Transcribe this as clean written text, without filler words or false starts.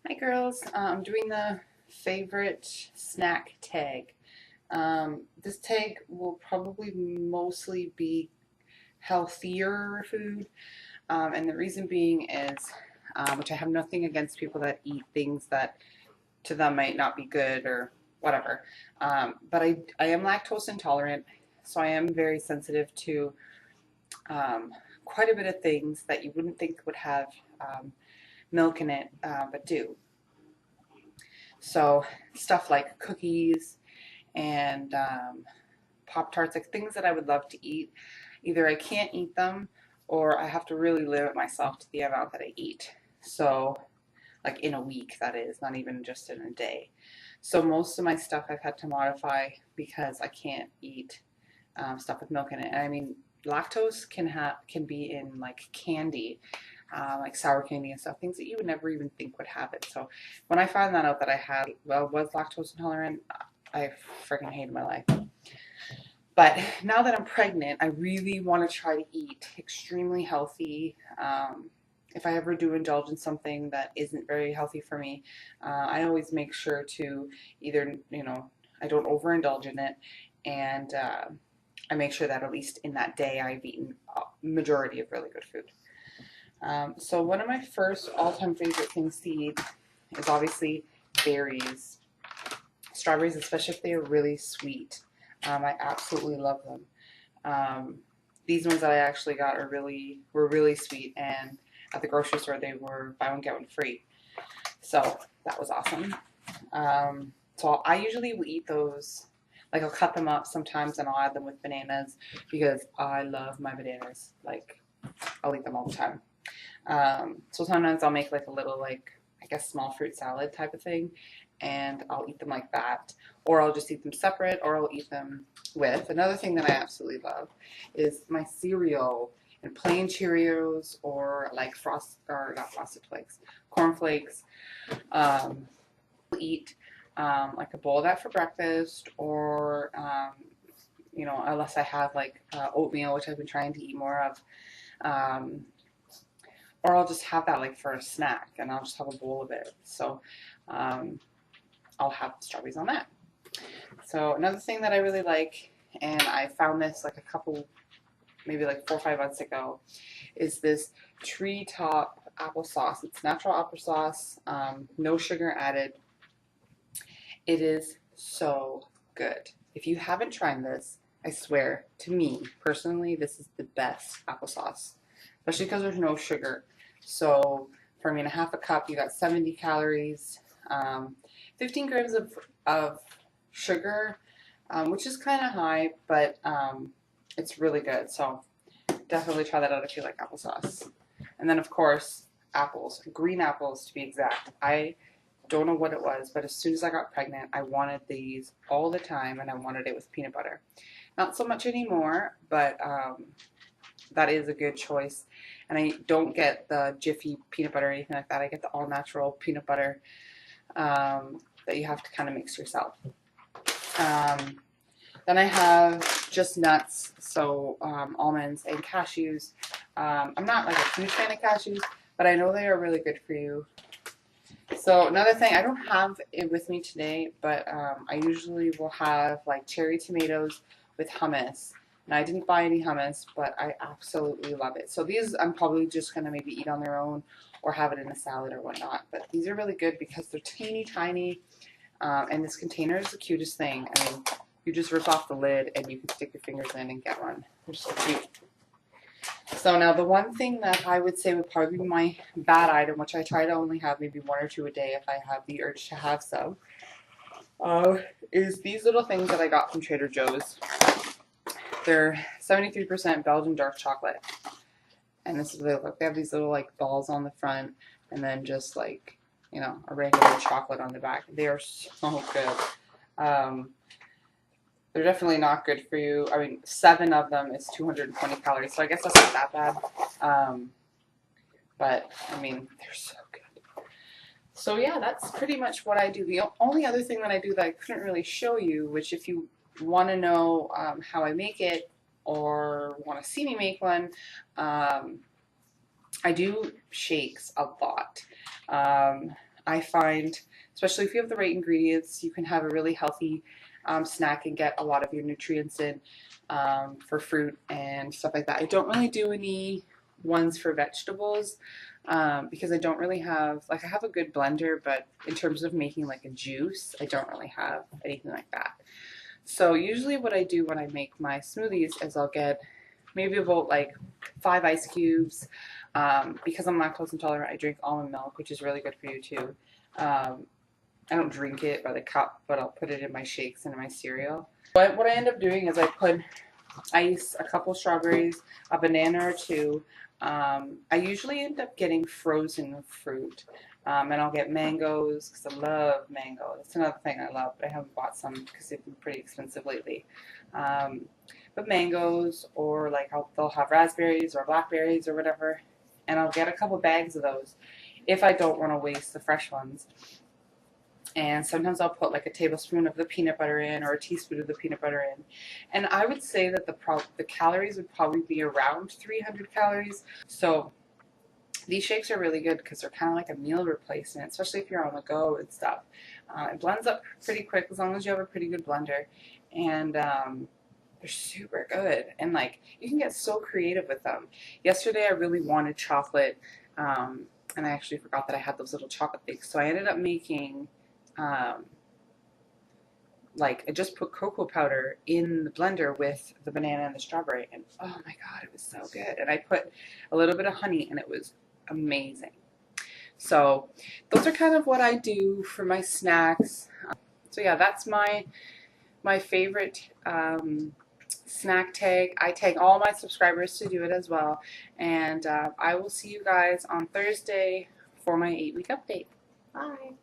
Hi girls, I'm doing the favorite snack tag. This tag will probably mostly be healthier food, and the reason being is, which I have nothing against people that eat things that to them might not be good or whatever, but I am lactose intolerant, so I am very sensitive to quite a bit of things that you wouldn't think would have milk in it, but do. So stuff like cookies and Pop-Tarts, like things that I would love to eat. Either I can't eat them or I have to really limit myself to the amount that I eat. So like in a week, that is, not even just in a day. So most of my stuff I've had to modify because I can't eat stuff with milk in it. And I mean, lactose can be in like candy, like sour candy and stuff, things that you would never even think would have it. So when I found that out that I was lactose intolerant, I freaking hated my life. But now that I'm pregnant, I really want to try to eat extremely healthy. If I ever do indulge in something that isn't very healthy for me, I always make sure to either, I don't overindulge in it, and I make sure that at least in that day I've eaten a majority of really good food. So one of my first all-time favorite things to eat is obviously berries. Strawberries, especially if they are really sweet. I absolutely love them. These ones that I actually got were really sweet, and at the grocery store they were buy one get one free. So that was awesome. So I usually will eat those. Like I'll cut them up sometimes and I'll add them with bananas because I love my bananas. Like I'll eat them all the time. So sometimes I'll make like a little I guess small fruit salad type of thing, and I'll eat them like that, or I'll just eat them separate, or I'll eat them with. Another thing that I absolutely love is my cereal and plain Cheerios, or like not frosted flakes, corn flakes. I'll eat like a bowl of that for breakfast, or unless I have like oatmeal, which I've been trying to eat more of. Or I'll just have that like for a snack, and I'll just have a bowl of it. So I'll have strawberries on that. So another thing that I really like, and I found this like maybe like 4 or 5 months ago, is this treetop applesauce. It's natural applesauce, no sugar added. It is so good. If you haven't tried this, I swear, to me personally, this is the best applesauce, especially because there's no sugar. So for me, in a half a cup, you got 70 calories, 15 grams of sugar, which is kind of high, but it's really good. So definitely try that out if you like applesauce. And then, of course, apples, green apples to be exact. I don't know what it was, but as soon as I got pregnant, I wanted these all the time, and I wanted it with peanut butter. Not so much anymore, but that is a good choice. And I don't get the Jiffy peanut butter or anything like that. I get the all natural peanut butter that you have to kind of mix yourself. Then I have just nuts, so almonds and cashews. I'm not like a huge fan of cashews, but I know they are really good for you. So another thing, I don't have it with me today, but I usually will have like cherry tomatoes with hummus. And I didn't buy any hummus, but I absolutely love it. So these I'm probably just going to maybe eat on their own or have it in a salad or whatnot. But these are really good because they're teeny tiny, and this container is the cutest thing. I mean, you just rip off the lid and you can stick your fingers in and get one. They're so cute. So now the one thing that I would say would probably be my bad item, which I try to only have maybe 1 or 2 a day if I have the urge to have some, is these little things that I got from Trader Joe's. They're 73% Belgian dark chocolate. And this is what they look. They have these little like balls on the front, and then just like, a regular chocolate on the back. They are so good. They're definitely not good for you. I mean, 7 of them is 220 calories, so I guess that's not that bad. But, I mean, they're so good. So, yeah, that's pretty much what I do. The only other thing that I do that I couldn't really show you, which if you want to know how I make it or want to see me make one, I do shakes a lot. I find, especially if you have the right ingredients, you can have a really healthy snack and get a lot of your nutrients in for fruit and stuff like that. I don't really do any ones for vegetables because I don't really have, like I have a good blender, but in terms of making like a juice, I don't really have anything like that. So usually what I do when I make my smoothies is I'll get maybe about like 5 ice cubes. Because I'm lactose intolerant, I drink almond milk, which is really good for you too. I don't drink it by the cup, but I'll put it in my shakes and in my cereal. But what I end up doing is I put ice, a couple strawberries, a banana or two. I usually end up getting frozen fruit. And I'll get mangoes because I love mango. That's another thing I love, but I haven't bought some because they've been pretty expensive lately. Um, but mangoes, or like they'll have raspberries or blackberries or whatever, and I'll get a couple bags of those if I don't want to waste the fresh ones. And sometimes I'll put like a tablespoon of the peanut butter in or a teaspoon of the peanut butter in. And I would say that the calories would probably be around 300 calories. So these shakes are really good because they're kind of like a meal replacement, especially if you're on the go and stuff. It blends up pretty quick as long as you have a pretty good blender. And they're super good. And like you can get so creative with them. Yesterday I really wanted chocolate. And I actually forgot that I had those little chocolate things. So I ended up making like I just put cocoa powder in the blender with the banana and the strawberry, and oh my god, it was so good. And I put a little bit of honey, and it was amazing. So those are kind of what I do for my snacks. So yeah, that's my favorite snack tag. I tag all my subscribers to do it as well, and I will see you guys on Thursday for my 8-week update. Bye.